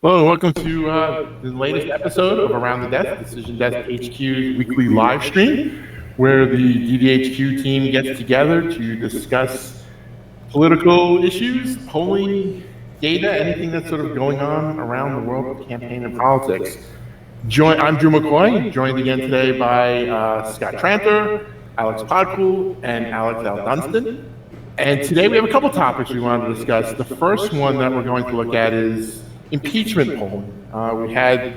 Hello, and welcome to the latest episode of Around the Desk, Decision Desk HQ's weekly live stream, where the DDHQ team gets together to discuss political issues, polling data, anything that's sort of going on around the world of campaign and politics. I'm Drew McCoy, joined again today by Scott Tranter, Alex Podcool, and Alex Al Dunstan. And today we have a couple topics we wanted to discuss. The first one that we're going to look at is impeachment polling. We had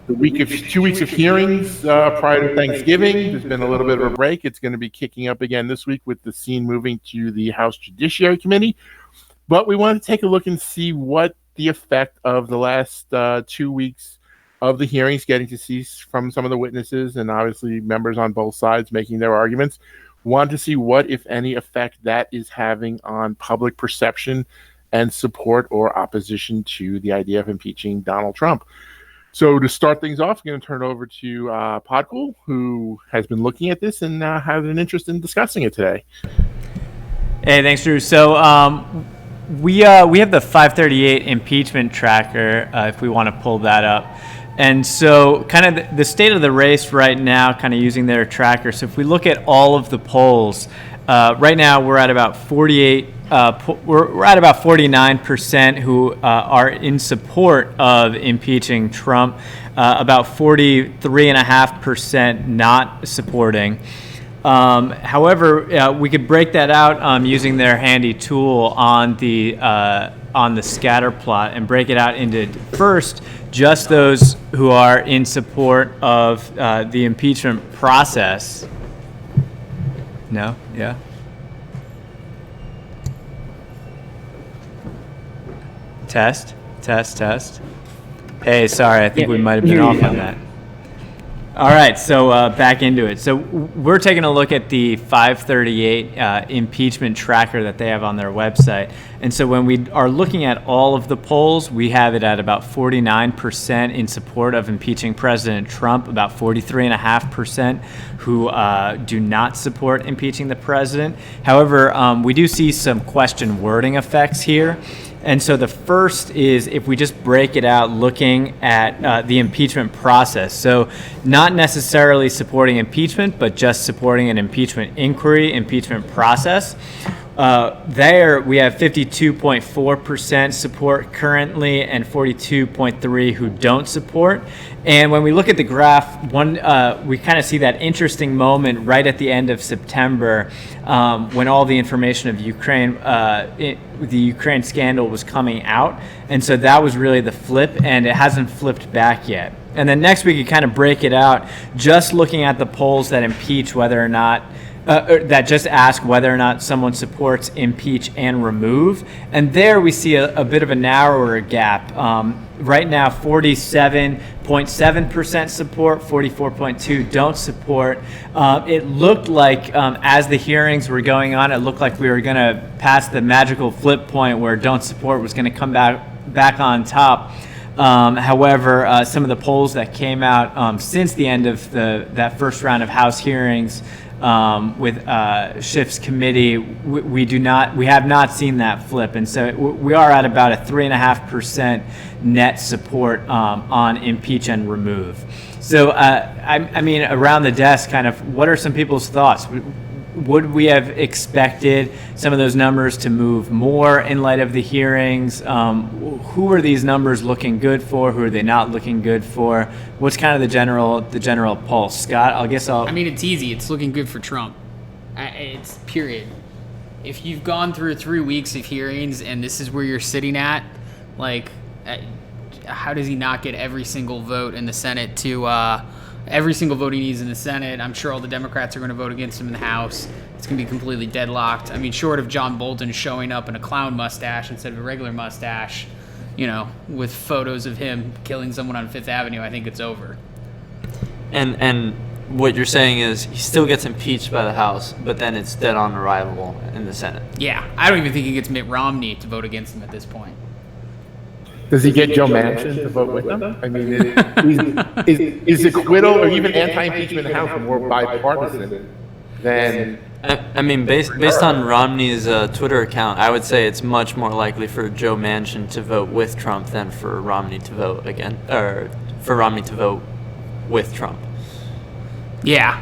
2 weeks of hearings prior to Thanksgiving. There's been a little bit of a break. It's going to be kicking up again this week with the scene moving to the House Judiciary Committee. But we wanted to take a look and see what the effect of the last 2 weeks of the hearings, getting to see from some of the witnesses and obviously members on both sides making their arguments. Want to see what, if any, effect that is having on public perception and support or opposition to the idea of impeaching Donald Trump. So to start things off, I'm going to turn it over to Podcool, who has been looking at this and has an interest in discussing it today. Hey, thanks, Drew. So we have the 538 Impeachment Tracker, if we want to pull that up. And so kind of the state of the race right now, kind of using their tracker. So if we look at all of the polls, right now we're at about 48. We're at about 49% who are in support of impeaching Trump, about 43.5% not supporting. However, we could break that out using their handy tool on the scatter plot and break it out into first just those who are in support of the impeachment process. No? Yeah? Test. Hey, sorry, I think we might have been off on that. All right, so back into it. So we're taking a look at the 538 impeachment tracker that they have on their website. And so when we are looking at all of the polls, we have it at about 49% in support of impeaching President Trump, about 43.5% who do not support impeaching the president. However, we do see some question wording effects here. And so the first is if we just break it out looking at the impeachment process. So not necessarily supporting impeachment, but just supporting an impeachment inquiry, impeachment process. There we have 52.4% support currently and 42.3% who don't support. And when we look at the graph, we kind of see that interesting moment right at the end of September when all the information of Ukraine, the Ukraine scandal was coming out. And so that was really the flip, and it hasn't flipped back yet. And then next we could kind of break it out just looking at the polls that impeach whether or not that just ask whether or not someone supports impeach and remove. And there we see a bit of a narrower gap. Right now, 47.7% support, 44.2% don't support. It looked like as the hearings were going on, it looked like we were going to pass the magical flip point where don't support was going to come back on top. However, some of the polls that came out since the end of that first round of House hearings with Schiff's committee, we have not seen that flip, and so we are at about a 3.5% net support on impeach and remove. So, I mean, around the desk, kind of, what are some people's thoughts? Would we have expected some of those numbers to move more in light of the hearings? Who are these numbers looking good for? Who are they not looking good for? What's kind of the general pulse? Scott, I mean, it's easy. It's looking good for Trump. It's period. If you've gone through 3 weeks of hearings and this is where you're sitting at, like, how does he not get every single vote in the Senate to every single vote he needs in the Senate? I'm sure all the Democrats are going to vote against him in the House. It's going to be completely deadlocked. I mean, short of John Bolton showing up in a clown mustache instead of a regular mustache, with photos of him killing someone on Fifth Avenue, I think it's over. And what you're saying is he still gets impeached by the House, but then it's dead on arrival in the Senate. Yeah, I don't even think he gets Mitt Romney to vote against him at this point. Does he get Joe Manchin to vote with him? I mean, is acquittal or even anti-impeachment in the House more bipartisan than I mean, based on Romney's Twitter account, I would say it's much more likely for Joe Manchin to vote with Trump than for Romney to vote again, or for Romney to vote with Trump. Yeah,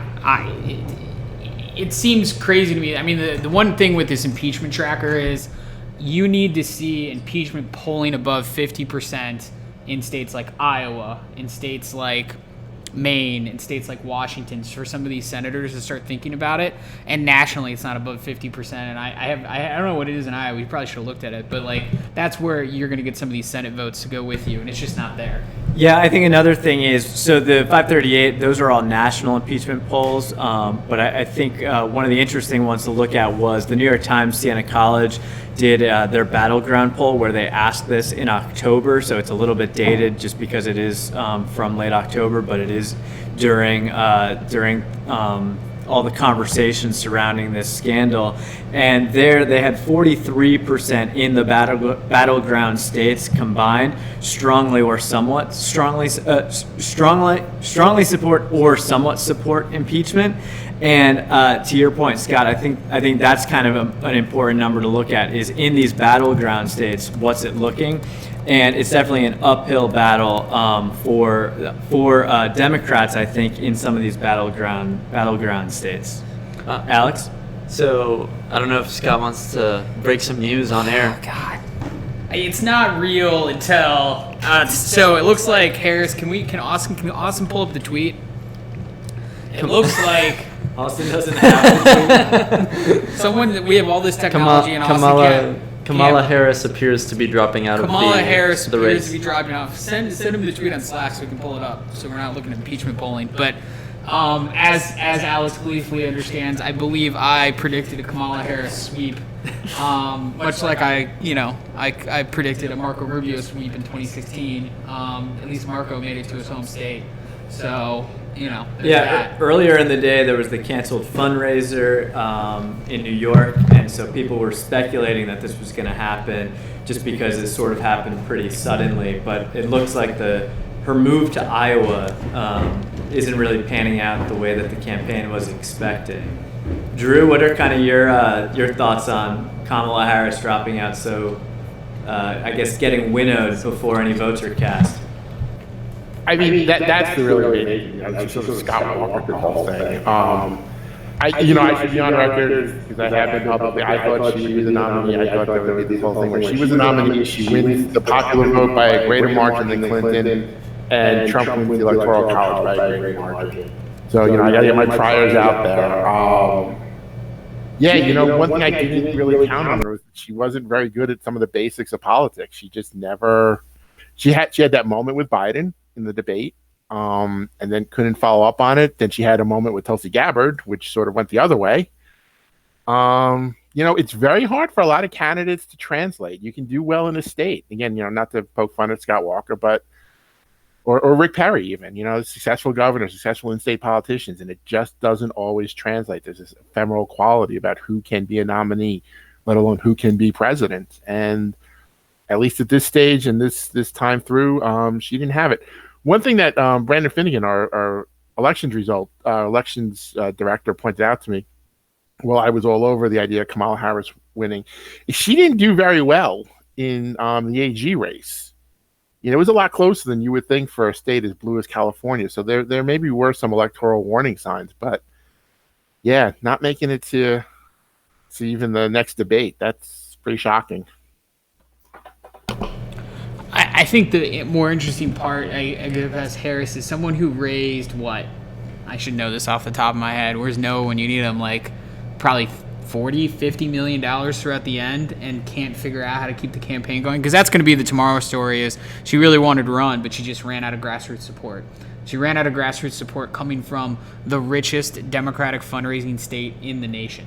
it seems crazy to me. I mean, the one thing with this impeachment tracker is you need to see impeachment polling above 50% in states like Iowa, in states like Maine, in states like Washington, for some of these senators to start thinking about it. And nationally, it's not above 50%. And I don't know what it is in Iowa. We probably should have looked at it, but like that's where you're going to get some of these Senate votes to go with you, and it's just not there. Yeah, I think another thing is, so the 538, those are all national impeachment polls, but I think one of the interesting ones to look at was the New York Times Siena College did their battleground poll where they asked this in October, so it's a little bit dated just because it is from late October, but it is during all the conversations surrounding this scandal. And there they had 43% in the battleground states combined strongly or somewhat strongly support or somewhat support impeachment. And to your point, Scott, I think that's kind of an important number to look at, is in these battleground states, what's it looking? And it's definitely an uphill battle for Democrats, I think, in some of these battleground states. Alex? So I don't know if Scott wants to break some news on air. Oh, God. It's not real until so it looks like Harris. Can Austin pull up the tweet? It looks like Austin doesn't have we have all this technology and Austin Kamala Harris appears to be dropping out Kamala of the Harris the appears race. to be dropping off. Send him the tweet on Slack so we can pull it up, so we're not looking at impeachment polling. But as Alex gleefully understands, I believe I predicted a Kamala Harris sweep, much like I predicted a Marco Rubio sweep in 2016. At least Marco made it to his home state, so. Yeah, that. Earlier in the day, there was the canceled fundraiser in New York, and so people were speculating that this was going to happen just because it sort of happened pretty suddenly. But it looks like her move to Iowa isn't really panning out the way that the campaign was expecting. Drew, what are kind of your thoughts on Kamala Harris dropping out? So, I guess getting winnowed before any votes are cast. I mean, that's the really big thing. I just Scott Walker the whole thing. I should be on record because I have been publicly. I thought she was a nominee. I thought there would be this whole thing where she was a nominee. She wins the popular vote by a greater margin than Clinton, and Trump wins the Electoral College by a greater margin. So I got to get my priors out there. One thing I didn't really count on her was that she wasn't very good at some of the basics of politics. She just never. She had that moment with Biden in the debate, and then couldn't follow up on it. Then she had a moment with Tulsi Gabbard, which sort of went the other way. It's very hard for a lot of candidates to translate. You can do well in a state. Again, not to poke fun at Scott Walker, but or Rick Perry even, successful governors, successful in-state politicians, and it just doesn't always translate. There's this ephemeral quality about who can be a nominee, let alone who can be president. And at least at this stage and this time through, she didn't have it. One thing that Brandon Finnegan, our elections director, pointed out to me while I was all over the idea of Kamala Harris winning, she didn't do very well in the AG race. It was a lot closer than you would think for a state as blue as California. So there maybe were some electoral warning signs, but yeah, not making it to even the next debate. That's pretty shocking. I think the more interesting part I give as Harris is someone who raised what? I should know this off the top of my head. Where's Noah when you need him? Like probably $40-50 million throughout the end, and can't figure out how to keep the campaign going, because that's going to be the tomorrow story. Is she really wanted to run, but she just ran out of grassroots support. She ran out of grassroots support coming from the richest Democratic fundraising state in the nation.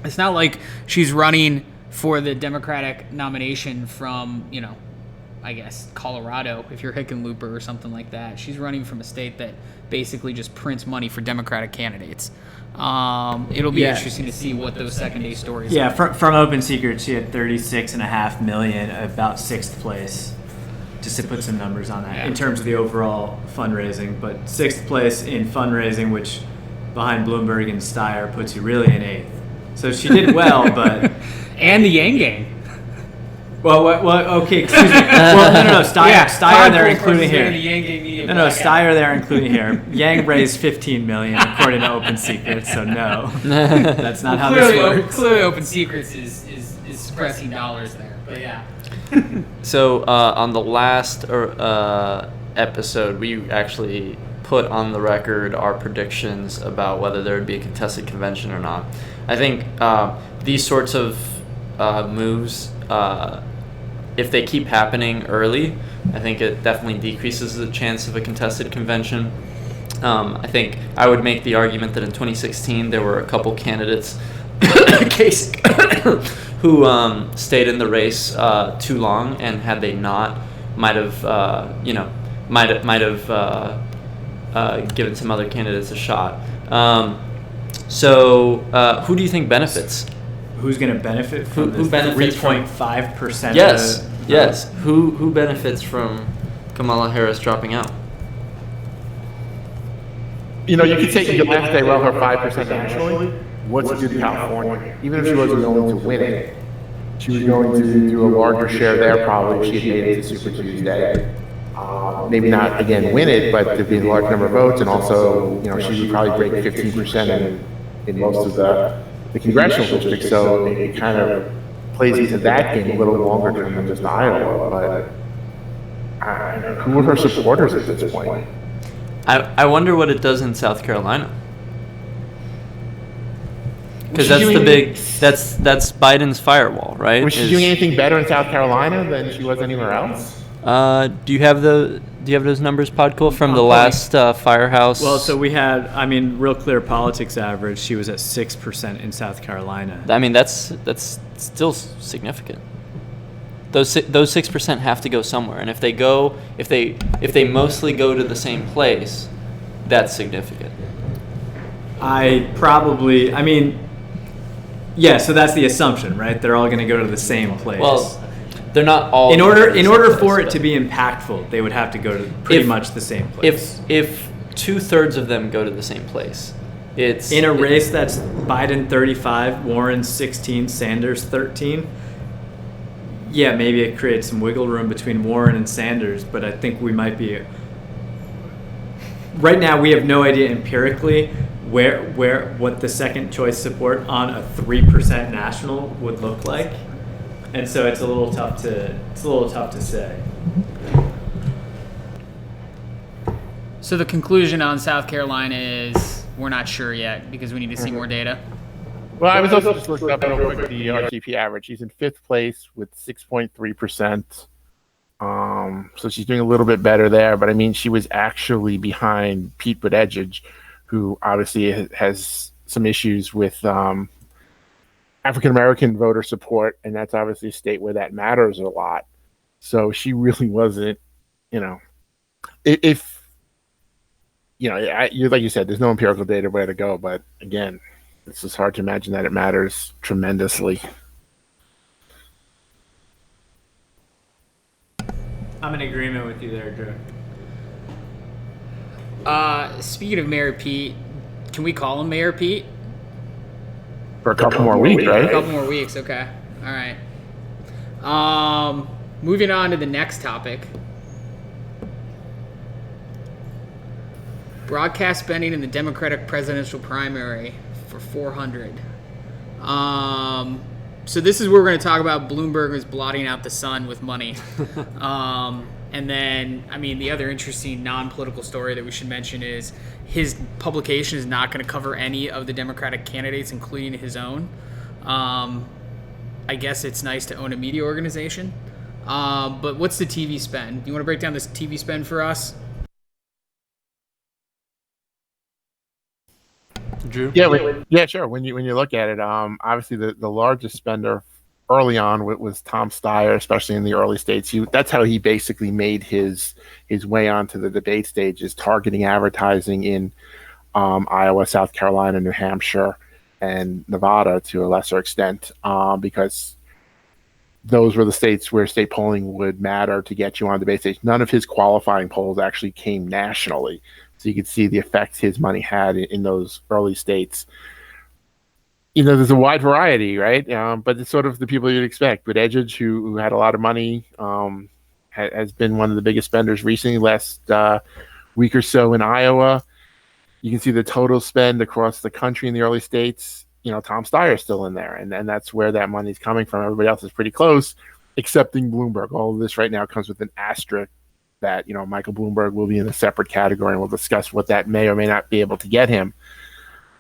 It's not like she's running for the Democratic nomination from, I guess, Colorado, if you're Hickenlooper or something like that. She's running from a state that basically just prints money for Democratic candidates. It'll be interesting to see what those second-day stories are. Yeah, from Open Secrets, she had $36.5 million, about sixth place, just to put some numbers on that, in terms of the overall fundraising. But sixth place in fundraising, which behind Bloomberg and Steyer puts you really in 8th. So she did well, but And the Yang Gang. well, okay, excuse me. Well, no, Steyer they're including here. No, Steyer they're including here. Yang raised $15 million according to Open Secrets, so no, that's not how this works. Clearly, Open Secrets is suppressing dollars there, but yeah. So on the last episode, we actually put on the record our predictions about whether there would be a contested convention or not. I think these sorts of moves, if they keep happening early, I think it definitely decreases the chance of a contested convention. I think I would make the argument that in 2016 there were a couple candidates who stayed in the race too long, and had they not, might have given some other candidates a shot. So who do you think benefits? Who's going to benefit from Who benefits 3.5%? Yes. Who benefits from Kamala Harris dropping out? You know, you could say you could laugh at her 5% nationally. What's good in California? Even if she wasn't going to win it, she was going to do a larger share there probably if she had made it to Super Tuesday. Maybe not, again, win it, but there'd be a large number of votes, and also, you know, she would probably break 15% in most of the congressional districts, so it kind of plays into that game a little longer term than just Iowa, but who are her supporters at this point? I wonder what it does in South Carolina. Because that's Biden's firewall, right? Was she doing anything better in South Carolina than she was anywhere else? Do you have those numbers, Podcool, from the last Firehouse? Well, so we had, Real Clear Politics average, she was at 6% in South Carolina. I mean, that's still significant. Those 6% have to go somewhere, and if they mostly go to the same place, that's significant. Yeah, so that's the assumption, right? They're all going to go to the same place. Well, they're not all. In order for it to be impactful, they would have to go to pretty much the same place. If 2/3 of them go to the same place, it's in a race that's Biden 35, Warren 16, Sanders 13. Yeah, maybe it creates some wiggle room between Warren and Sanders, but I think we might be. Right now, we have no idea empirically what the second choice support on a 3% national would look like, and so it's a little tough to say. So the conclusion on South Carolina is we're not sure yet because we need to see more data. Well, I was also just looking up real quick the RTP average. She's in 5th place with 6.3%. So she's doing a little bit better there, but she was actually behind Pete Buttigieg, who obviously has some issues with African-American voter support, and that's obviously a state where that matters a lot. So she really wasn't, if like you said, there's no empirical data where to go, but again, it's just hard to imagine that it matters tremendously. I'm in agreement with you there, Drew. Speaking of Mayor Pete, can we call him Mayor Pete? For a couple more weeks, right? A couple more weeks, okay. All right. Moving on to the next topic. Broadcast spending in the Democratic presidential primary for 400. So this is where we're going to talk about Bloomberg is blotting out the sun with money. And then, the other interesting non-political story that we should mention is his publication is not going to cover any of the Democratic candidates, including his own. I guess it's nice to own a media organization. But what's the TV spend? Do you want to break down this TV spend for us? Drew? Yeah, sure. When you look at it, obviously the largest spender early on was Tom Steyer, especially in the early states. That's how he basically made his way onto the debate stage, is targeting advertising in Iowa, South Carolina, New Hampshire, and Nevada to a lesser extent, because those were the states where state polling would matter to get you on the debate stage. None of his qualifying polls actually came nationally, So you could see the effects his money had in those early states. There's a wide variety, right? But it's sort of the people you'd expect. Buttigieg, who had a lot of money, has been one of the biggest spenders recently, last week or so in Iowa. You can see the total spend across the country in the early states. Tom Steyer's still in there, and that's where that money's coming from. Everybody else is pretty close, excepting Bloomberg. All of this right now comes with an asterisk that, Michael Bloomberg will be in a separate category, and we'll discuss what that may or may not be able to get him.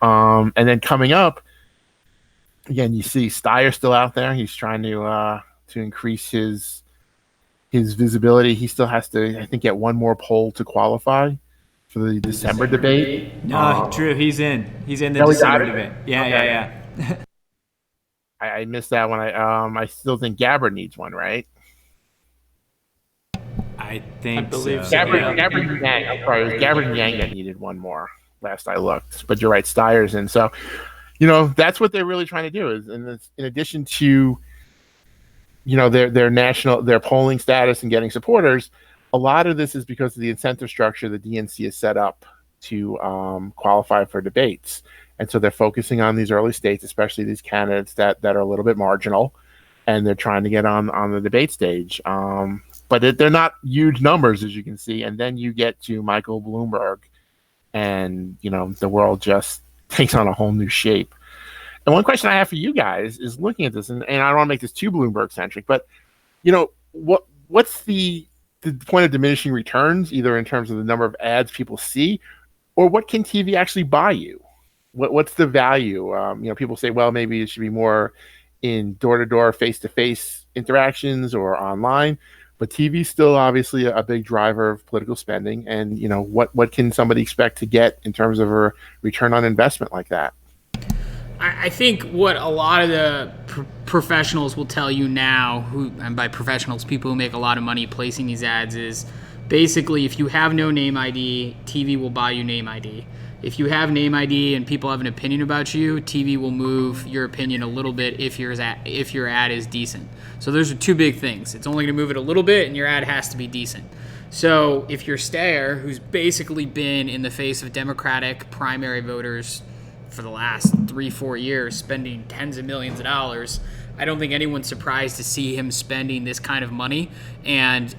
And then coming up, again, you see Steyer still out there. He's trying to increase his visibility. He still has to, I think, get one more poll to qualify for the December debate. No, Drew, he's in. He's in the No, he got December it? debate. Yeah, Okay. yeah. I missed that one. I still think Gabbard needs one, right? I think believe so. so. Gabbard and Yang. I'm sorry, it was Gabbard and Yang that needed one more last I looked. But you're right, Steyer's in. So, that's what they're really trying to do. Is in addition to, their polling status and getting supporters, a lot of this is because of the incentive structure the DNC has set up to qualify for debates. And so they're focusing on these early states, especially these candidates that are a little bit marginal, and they're trying to get on the debate stage. But they're not huge numbers, as you can see. And then you get to Michael Bloomberg, and, the world just takes on a whole new shape. And one question I have for you guys is looking at this, and I don't want to make this too Bloomberg-centric, but, what's the point of diminishing returns, either in terms of the number of ads people see, or what can TV actually buy you? What's the value? People say, well, maybe it should be more in door-to-door, face-to-face interactions or online, but TV is still obviously a big driver of political spending. And, what can somebody expect to get in terms of a return on investment like that? I think what a lot of the professionals will tell you now, and by professionals, people who make a lot of money placing these ads, is basically if you have no name ID, TV will buy you name ID. If you have name ID and people have an opinion about you, TV will move your opinion a little bit if your ad is decent. So those are two big things. It's only going to move it a little bit, and your ad has to be decent. So if you're Steyer, who's basically been in the face of Democratic primary voters for the last 3-4 years, spending tens of millions of dollars, I don't think anyone's surprised to see him spending this kind of money and,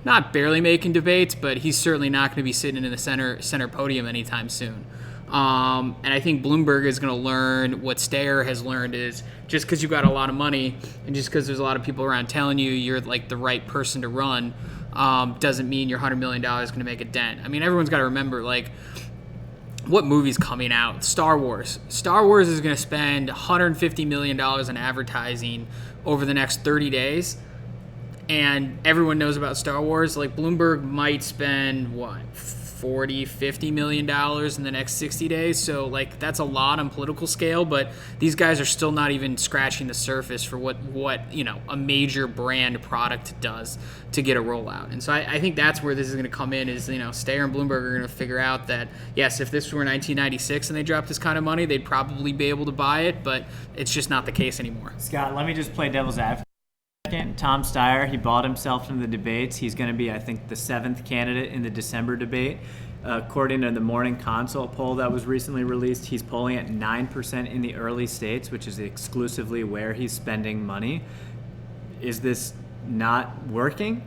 not barely making debates, but he's certainly not going to be sitting in the center podium anytime soon. And I think Bloomberg is going to learn what Steyer has learned is just because you got a lot of money and just because there's a lot of people around telling you you're like the right person to run doesn't mean your $100 million is going to make a dent. I mean, everyone's got to remember, what movie's coming out? Star Wars. Star Wars is going to spend $150 million in advertising over the next 30 days. And everyone knows about Star Wars. Bloomberg might spend, $40-50 million in the next 60 days. So, that's a lot on political scale. But these guys are still not even scratching the surface for what a major brand product does to get a rollout. And so I think that's where this is going to come in is, Steyer and Bloomberg are going to figure out that, yes, if this were 1996 and they dropped this kind of money, they'd probably be able to buy it. But it's just not the case anymore. Scott, let me just play devil's advocate. Tom Steyer, he bought himself into the debates. He's going to be, I think, the 7th candidate in the December debate. According to the Morning Consult poll that was recently released, he's polling at 9% in the early states, which is exclusively where he's spending money. Is this not working?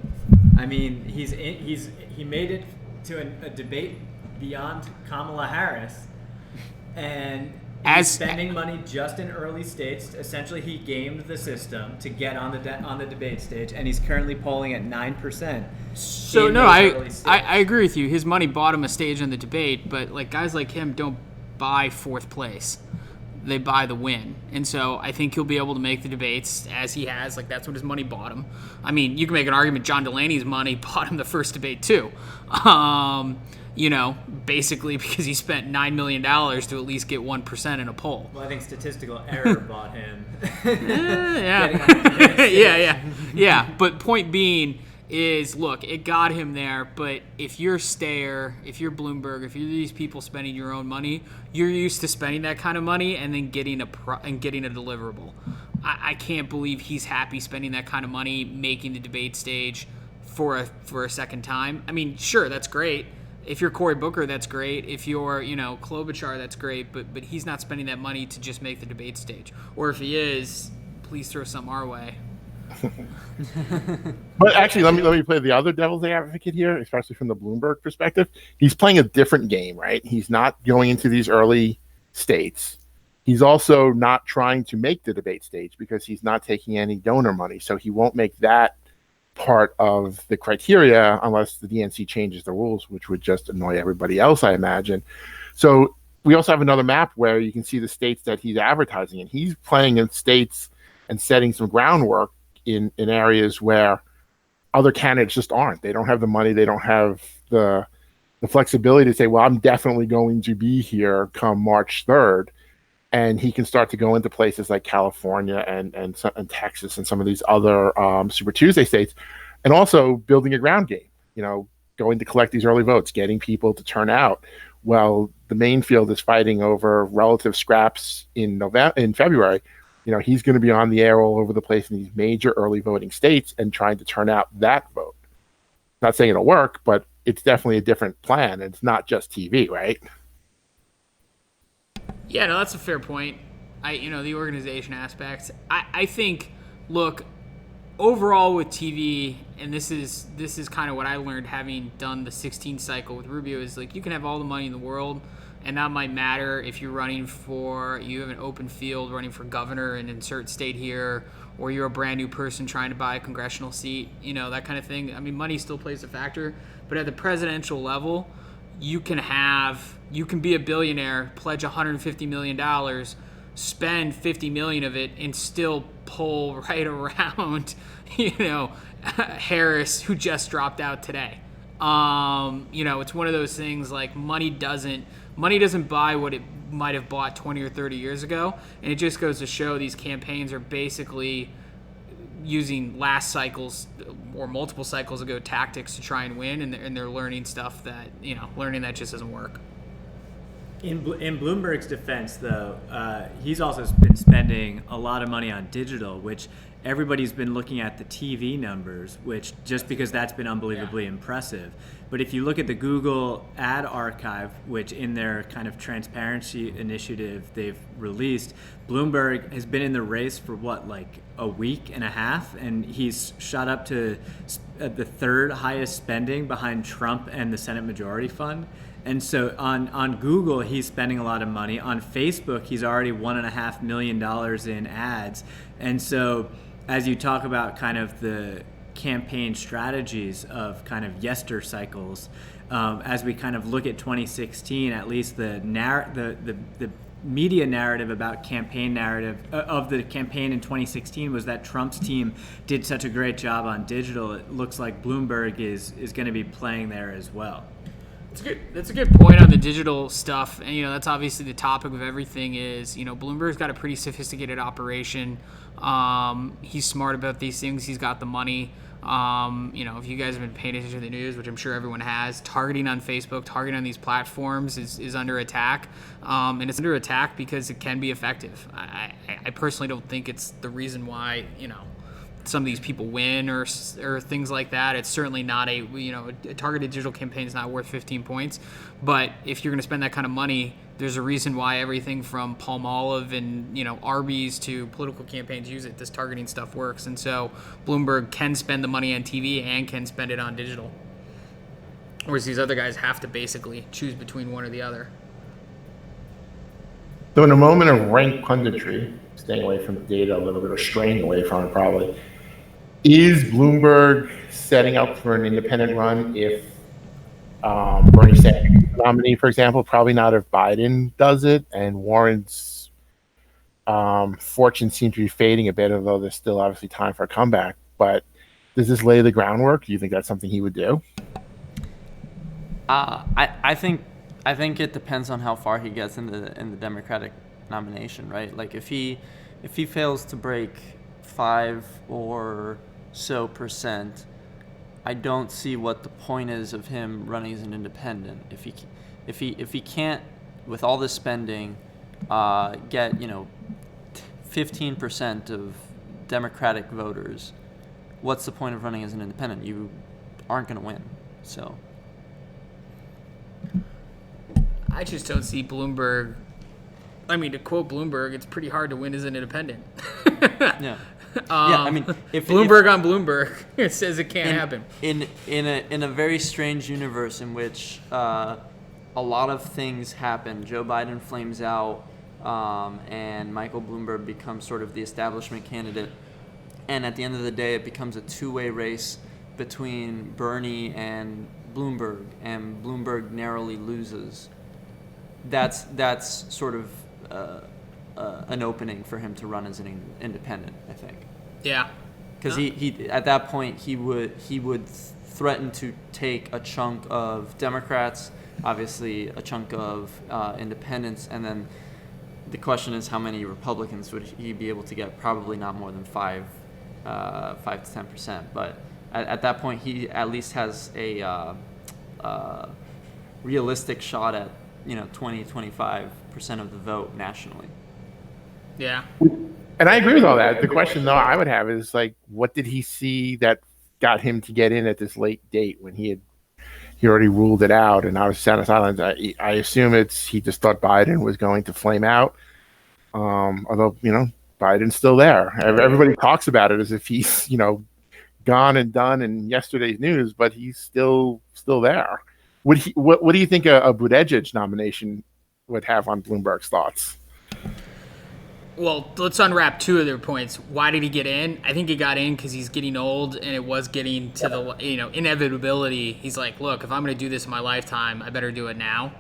I mean, he made it to a debate beyond Kamala Harris, and he's spending money just in early states. Essentially, he gamed the system to get on the debate stage, and he's currently polling at 9%. So no, I agree with you. His money bought him a stage in the debate, but guys like him don't buy 4th place. They buy the win. And so I think he'll be able to make the debates as he has. That's what his money bought him. I mean, you can make an argument John Delaney's money bought him the first debate too. Basically because he spent $9 million to at least get 1% in a poll. Well, I think statistical error bought him. Yeah. But point being is, look, it got him there, but if you're Steyer, if you're Bloomberg, if you're these people spending your own money, you're used to spending that kind of money and then getting a deliverable. I can't believe he's happy spending that kind of money making the debate stage for a second time. I mean, sure, that's great. If you're Cory Booker, that's great. If you're, Klobuchar, that's great. But he's not spending that money to just make the debate stage. Or if he is, please throw something our way. But actually, let me play the other devil's advocate here, especially from the Bloomberg perspective. He's playing a different game, right? He's not going into these early states. He's also not trying to make the debate stage because he's not taking any donor money. So he won't make that part of the criteria unless the DNC changes the rules, which would just annoy everybody else, I imagine. So we also have another map where you can see the states that he's advertising in. He's playing in states and setting some groundwork in areas where other candidates just aren't. They don't have the money. They don't have the flexibility to say, well, I'm definitely going to be here come March 3rd. And he can start to go into places like California and Texas and some of these other Super Tuesday states, and also building a ground game, going to collect these early votes, getting people to turn out. Well, the main field is fighting over relative scraps in February. He's going to be on the air all over the place in these major early voting states and trying to turn out that vote. Not saying it'll work, but it's definitely a different plan. It's not just TV, right? Yeah, no, that's a fair point. The organization aspects. I think, look, overall with TV, and this is kind of what I learned having done the 16 cycle with Rubio, is like you can have all the money in the world, and that might matter if you're you have an open field running for governor in insert state here, or you're a brand new person trying to buy a congressional seat, that kind of thing. I mean, money still plays a factor, but at the presidential level, you can be a billionaire, pledge $150 million, spend $50 million of it, and still pull right around, Harris, who just dropped out today. It's one of those things like money doesn't buy what it might have bought 20 or 30 years ago. And it just goes to show these campaigns are basically using last cycles or multiple cycles ago tactics to try and win, and they're learning stuff that that just doesn't work. In Bloomberg's defense, though, he's also been spending a lot of money on digital, which everybody's been looking at the TV numbers, which just because that's been unbelievably impressive. But if you look at the Google ad archive, which in their kind of transparency initiative they've released, Bloomberg has been in the race for like a week and a half, and he's shot up to the third highest spending behind Trump and the Senate Majority Fund. And so on Google, he's spending a lot of money. On Facebook, he's already $1.5 million in ads. And so as you talk about kind of the campaign strategies of kind of yester cycles, as we kind of look at 2016, at least the media narrative about campaign narrative of the campaign in 2016 was that Trump's team did such a great job on digital. It looks like Bloomberg is going to be playing there as well. That's a good point on the digital stuff, and that's obviously the topic of everything. Is Bloomberg's got a pretty sophisticated operation. He's smart about these things. He's got the money. If you guys have been paying attention to the news, which I'm sure everyone has, targeting on Facebook, targeting on these platforms is under attack, and it's under attack because it can be effective. I personally don't think it's the reason why some of these people win or things like that. It's certainly not a targeted digital campaign is not worth 15 points. But if you're going to spend that kind of money, there's a reason why everything from Palmolive and Arby's to political campaigns use it. This targeting stuff works, and so Bloomberg can spend the money on TV and can spend it on digital, whereas these other guys have to basically choose between one or the other. So in a moment of rank punditry, staying away from the data a little bit, or straying away from it probably, is Bloomberg setting up for an independent run if Bernie Sanders is the nominee, for example? Probably not if Biden does it, and Warren's fortune seems to be fading a bit, although there's still obviously time for a comeback. But does this lay the groundwork? Do you think that's something he would do? I think it depends on how far he gets in the Democratic nomination, right? Like if he fails to break 5 or so %, I don't see what the point is of him running as an independent. If he can't, with all this spending, get 15% of Democratic voters, what's the point of running as an independent? You aren't going to win. So I just don't see Bloomberg. I mean, to quote Bloomberg, it's pretty hard to win as an independent. Yeah. I mean, if Bloomberg on Bloomberg, it says it can't happen. In a very strange universe in which a lot of things happen, Joe Biden flames out, and Michael Bloomberg becomes sort of the establishment candidate, and at the end of the day, it becomes a two-way race between Bernie and Bloomberg, and Bloomberg narrowly loses. That's sort of an opening for him to run as an independent, I think. Yeah. Because he at that point he would threaten to take a chunk of Democrats, obviously a chunk of independents, and then the question is how many Republicans would he be able to get? Probably not more than 5 to 10%. But at that point, he at least has a realistic shot at 20-25% of the vote nationally. Yeah. And I agree with all that. The question, though, I would have is like, what did he see that got him to get in at this late date when he already ruled it out and I was sat on silence? I assume he just thought Biden was going to flame out. Although Biden's still there. Everybody talks about it as if he's gone and done in yesterday's news, but he's still there. What do you think a Buttigieg nomination would have on Bloomberg's thoughts? Well, let's unwrap two of their points. Why did he get in? I think he got in because he's getting old, and it was getting to the inevitability. He's like, look, if I'm going to do this in my lifetime, I better do it now.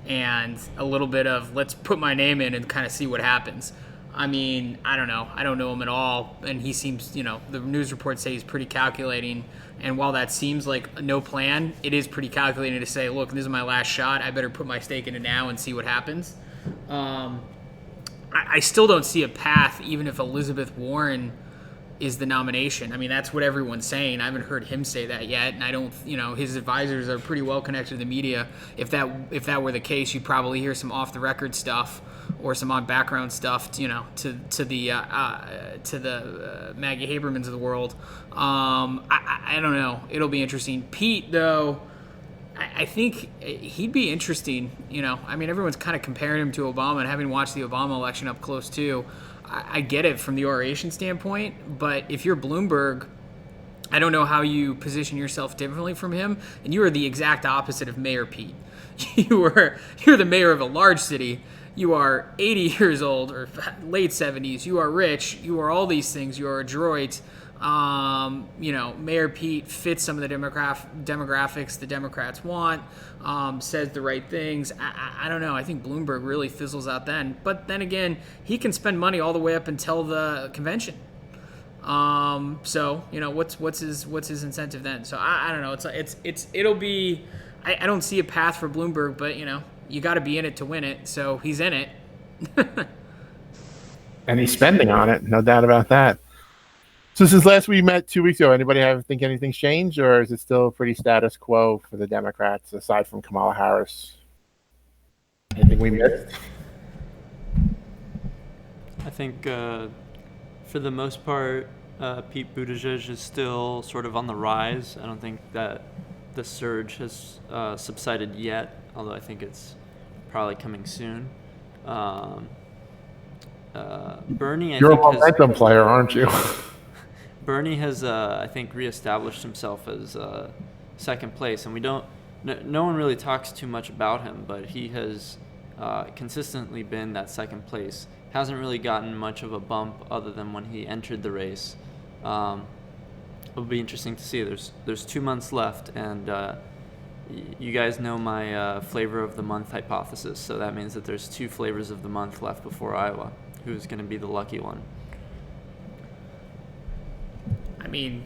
And a little bit of let's put my name in and kind of see what happens. I mean, I don't know. I don't know him at all, and he seems, the news reports say he's pretty calculating. And while that seems like no plan, it is pretty calculating to say, look, this is my last shot. I better put my stake in it now and see what happens. I still don't see a path, even if Elizabeth Warren is the nomination. I mean, that's what everyone's saying. I haven't heard him say that yet, and I don't. His advisors are pretty well connected to the media. If that were the case, you'd probably hear some off the record stuff or some on background stuff. To the Maggie Habermans of the world. I don't know. It'll be interesting. Pete, though, I think he'd be interesting. I mean, everyone's kind of comparing him to Obama, and having watched the Obama election up close too, I get it from the oration standpoint. But if you're Bloomberg, I don't know how you position yourself differently from him. And you are the exact opposite of Mayor Pete. You're the mayor of a large city. You are 80 years old or late 70s. You are rich. You are all these things. You are adroit. Mayor Pete fits some of the demographics the Democrats want, says the right things. I don't know. I think Bloomberg really fizzles out then. But then again, he can spend money all the way up until the convention. What's his incentive then? So I don't know. It'll be. I don't see a path for Bloomberg, but you got to be in it to win it. So he's in it. And he's spending on it, no doubt about that. So since last we met 2 weeks ago, anybody think anything's changed, or is it still pretty status quo for the Democrats aside from Kamala Harris? Anything we missed? I think for the most part, Pete Buttigieg is still sort of on the rise. I don't think that the surge has subsided yet, although I think it's probably coming soon. Bernie, You're a momentum player, aren't you? Bernie has, I think, reestablished himself as second place, and no one really talks too much about him, but he has consistently been that second place. Hasn't really gotten much of a bump other than when he entered the race. It'll be interesting to see. There's 2 months left, and you guys know my flavor of the month hypothesis, so that means that there's 2 flavors of the month left before Iowa. Who's going to be the lucky one? I mean,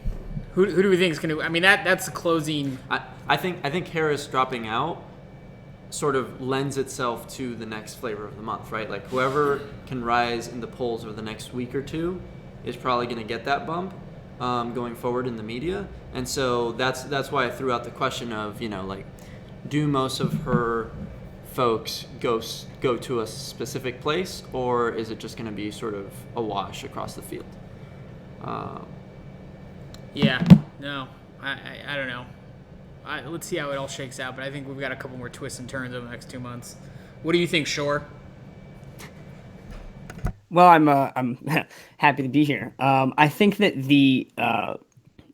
who do we think is going to? I mean, that's the closing. I think Harris dropping out sort of lends itself to the next flavor of the month, right? Like whoever can rise in the polls over the next week or two is probably going to get that bump going forward in the media, and so that's why I threw out the question of do most of her folks go to a specific place, or is it just going to be sort of a wash across the field? Yeah, no, I don't know. Let's see how it all shakes out, but I think we've got a couple more twists and turns over the next 2 months. What do you think, Shore? Well, I'm happy to be here. I think that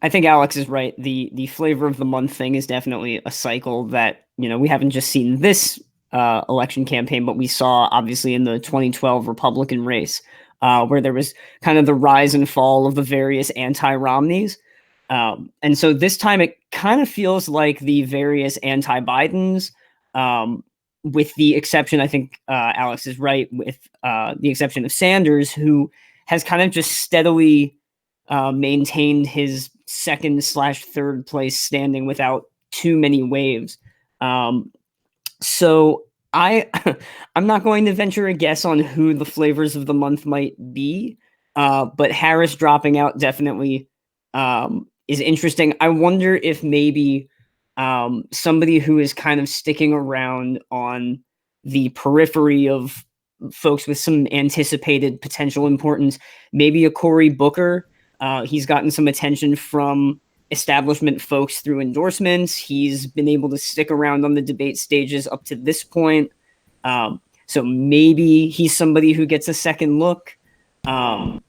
I think Alex is right. The flavor of the month thing is definitely a cycle that we haven't just seen this election campaign, but we saw obviously in the 2012 Republican race, where there was kind of the rise and fall of the various anti-Romneys. And so this time it kind of feels like the various anti-Bidens, with the exception, I think Alex is right, with the exception of Sanders, who has kind of just steadily maintained his second/third place standing without too many waves. So I'm not going to venture a guess on who the flavors of the month might be, but Harris dropping out definitely is interesting. I wonder if maybe somebody who is kind of sticking around on the periphery of folks with some anticipated potential importance, maybe a Cory Booker. He's gotten some attention from establishment folks through endorsements. He's been able to stick around on the debate stages up to this point. So maybe he's somebody who gets a second look. Klobuchar.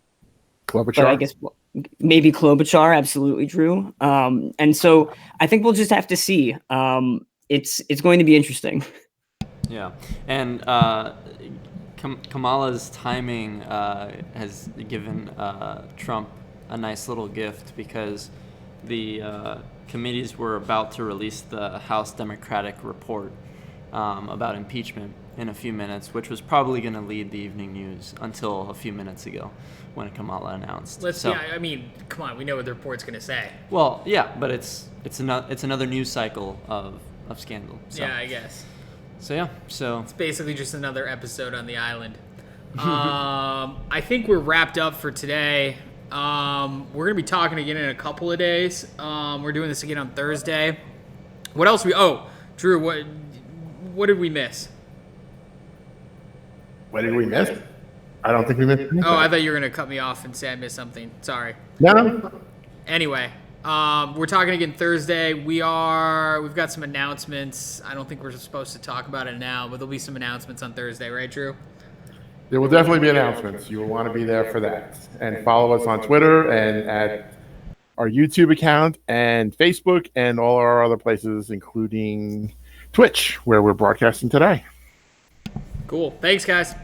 But I guess maybe Klobuchar, absolutely, Drew. And so I think we'll just have to see. It's going to be interesting. Yeah, and Kamala's timing has given Trump a nice little gift, because the committees were about to release the House Democratic report about impeachment in a few minutes, which was probably going to lead the evening news until a few minutes ago when Kamala announced. Yeah, I mean, come on, we know what the report's going to say. Well, yeah, but it's another news cycle of scandal. So. Yeah, I guess. So it's basically just another episode on the island. I think we're wrapped up for today. We're gonna be talking again in a couple of days. We're doing this again on Thursday. What else Drew, what did we miss? What did we miss? I don't think we missed anything. Oh, I thought you were gonna cut me off and say I missed something. Sorry. No. Anyway, we're talking again Thursday. We've got some announcements. I don't think we're supposed to talk about it now, but there'll be some announcements on Thursday, right, Drew? There will definitely be announcements. You will want to be there for that. And follow us on Twitter and at our YouTube account and Facebook and all our other places, including Twitch, where we're broadcasting today. Cool. Thanks, guys.